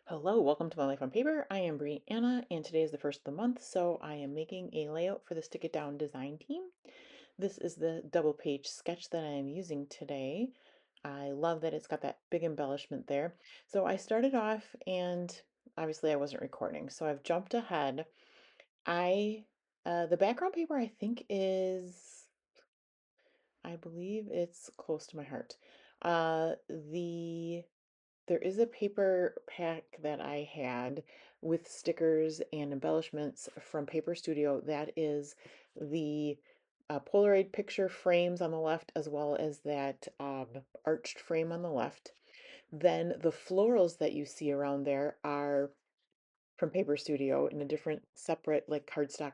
Hello, welcome to My Life on Paper. I am Brianna, and today is the first of the month, so I am making a layout for the Stick It Down design team. This is the double page sketch that I am using today. I love that it's got that big embellishment there. So I started off, and obviously I wasn't recording, so I've jumped ahead. I the background paper I think is, I believe it's close to my heart. There is a paper pack that I had with stickers and embellishments from Paper Studio. That is the Polaroid picture frames on the left, as well as that arched frame on the left. Then the florals that you see around there are from Paper Studio in a different, separate, like cardstock,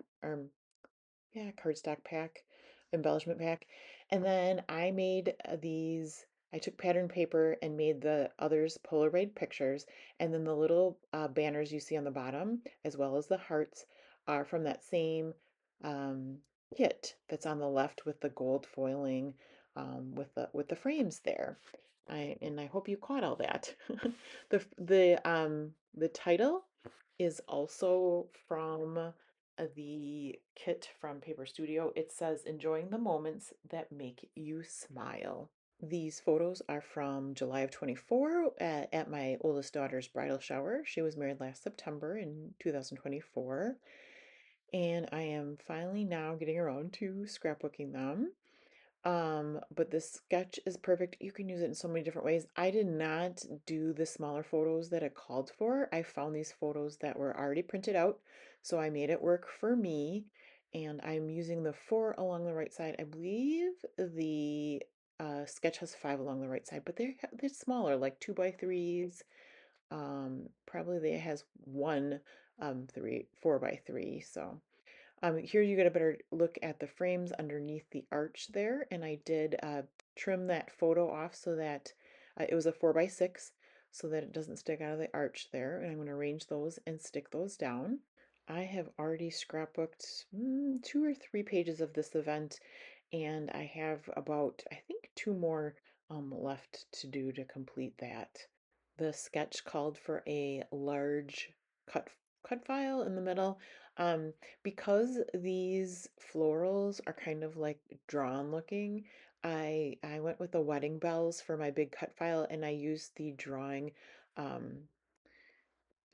yeah, cardstock pack, embellishment pack. And then I made I took pattern paper and made the others Polaroid pictures. And then the little banners you see on the bottom, as well as the hearts, are from that same um, kit that's on the left with the gold foiling with the frames there. I hope you caught all that. The title is also from the kit from Paper Studio. It says, "Enjoying the moments that make you smile." These photos are from July of 24 at my oldest daughter's bridal shower. She was married last September in 2024. And I am finally now getting around to scrapbooking them. But this sketch is perfect. You can use it in so many different ways. I did not do the smaller photos that it called for. I found these photos that were already printed out, so I made it work for me. And I'm using the 4 along the right side. I believe the sketch has 5 along the right side, but they're smaller, like 2x3s. Probably they has one 4x3. So. Here you get a better look at the frames underneath the arch there, and I did trim that photo off so that it was a 4x6 so that it doesn't stick out of the arch there, and I'm going to arrange those and stick those down. I have already scrapbooked 2 or 3 pages of this event, and I have about, I think, 2 more left to do to complete that. The sketch called for a large cut file in the middle. Because these florals are kind of like drawn looking, I went with the wedding bells for my big cut file, and I used the drawing um,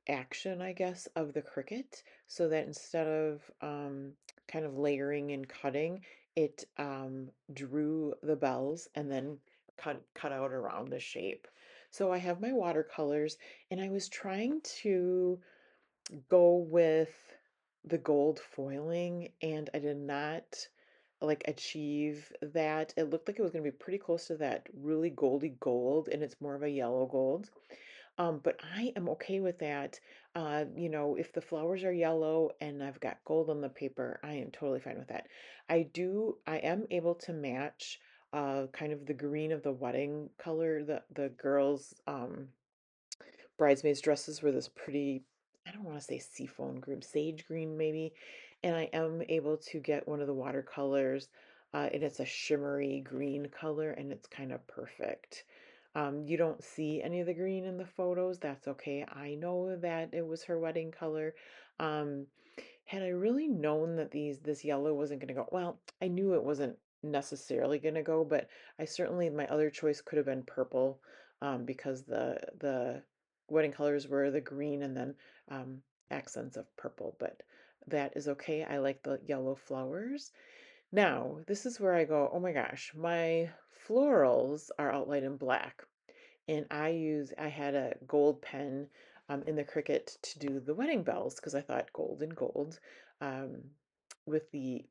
action, I guess, of the Cricut, so that instead of kind of layering and cutting, it drew the bells and then cut out around the shape. So I have my watercolors, and I was trying to go with the gold foiling, and I did not like achieve that. It looked like it was going to be pretty close to that really goldy gold, and it's more of a yellow gold. But I am okay with that. If the flowers are yellow and I've got gold on the paper, I am totally fine with that. I am able to match kind of the green of the wedding color. The girls' bridesmaids dresses were this pretty, I don't want to say seafoam green, sage green maybe. And I am able to get one of the watercolors, and it's a shimmery green color, and it's kind of perfect. You don't see any of the green in the photos. That's okay. I know that it was her wedding color. Um, had I really known that this yellow wasn't going to go, well, I knew it wasn't necessarily going to go, but my other choice could have been purple, because the wedding colors were the green and then accents of purple, but that is okay. I like the yellow flowers. Now, this is where I go, oh my gosh, my florals are outlined in black. And I had a gold pen in the Cricut to do the wedding bells because I thought gold and gold, um, with the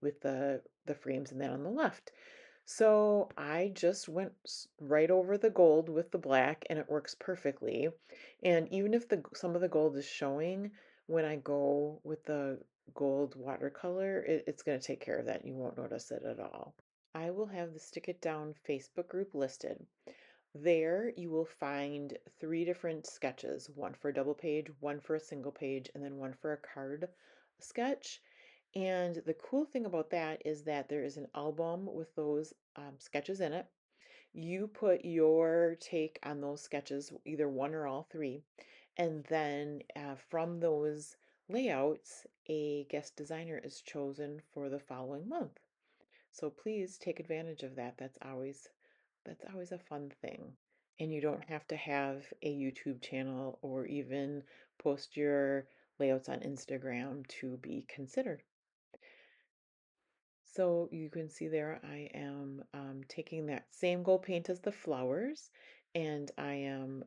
frames and then on the left. So I just went right over the gold with the black, and it works perfectly. And even if the some of the gold is showing, when I go with the gold watercolor, it's going to take care of that. You won't notice it at all. I will have the Stick It Down Facebook group listed. There you will find 3 different sketches, one for a double page, one for a single page, and then one for a card sketch. And the cool thing about that is that there is an album with those sketches in it. You put your take on those sketches, either one or all 3, And then from those layouts, a guest designer is chosen for the following month. So please take advantage of that. That's always a fun thing. And you don't have to have a YouTube channel or even post your layouts on Instagram to be considered. So you can see there I am taking that same gold paint as the flowers, and I am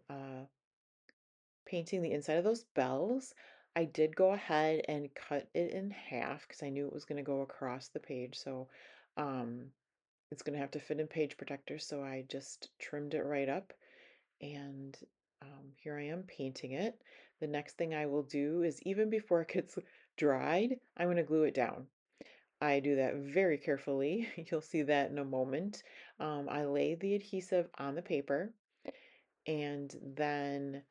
painting the inside of those bells. I did go ahead and cut it in half because I knew it was going to go across the page. So um, it's going to have to fit in page protector. So I just trimmed it right up, and here I am painting it. The next thing I will do is, even before it gets dried, I'm going to glue it down. I do that very carefully. You'll see that in a moment. I lay the adhesive on the paper, and then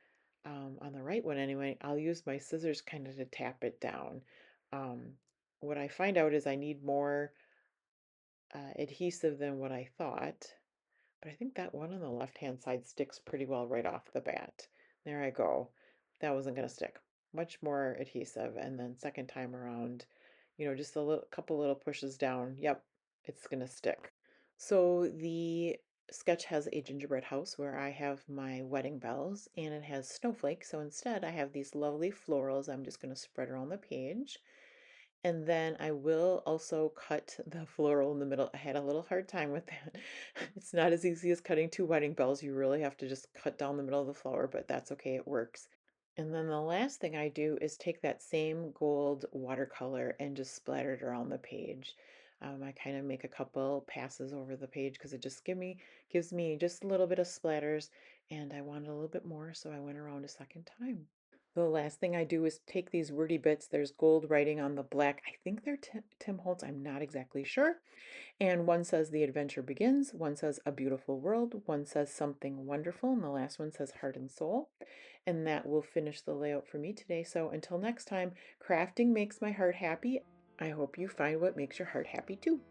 on the right one anyway, I'll use my scissors kind of to tap it down. Um, what I find out is I need more adhesive than what I thought, but I think that one on the left-hand side sticks pretty well right off the bat. There I go. That wasn't going to stick. Much more adhesive, and then second time around, just a little couple little pushes down. Yep, it's going to stick. So the sketch has a gingerbread house where I have my wedding bells, and it has snowflakes. So instead, I have these lovely florals I'm just going to spread around the page. And then I will also cut the floral in the middle. I had a little hard time with that. It's not as easy as cutting two wedding bells. You really have to just cut down the middle of the flower, but that's okay, it works. And then the last thing I do is take that same gold watercolor and just splatter it around the page. I kind of make a couple passes over the page because it just gives me just a little bit of splatters, and I wanted a little bit more, so I went around a second time. The last thing I do is take these wordy bits. There's gold writing on the black. I think they're Tim Holtz. I'm not exactly sure. And one says the adventure begins. One says a beautiful world. One says something wonderful. And the last one says heart and soul. And that will finish the layout for me today. So until next time, crafting makes my heart happy. I hope you find what makes your heart happy too.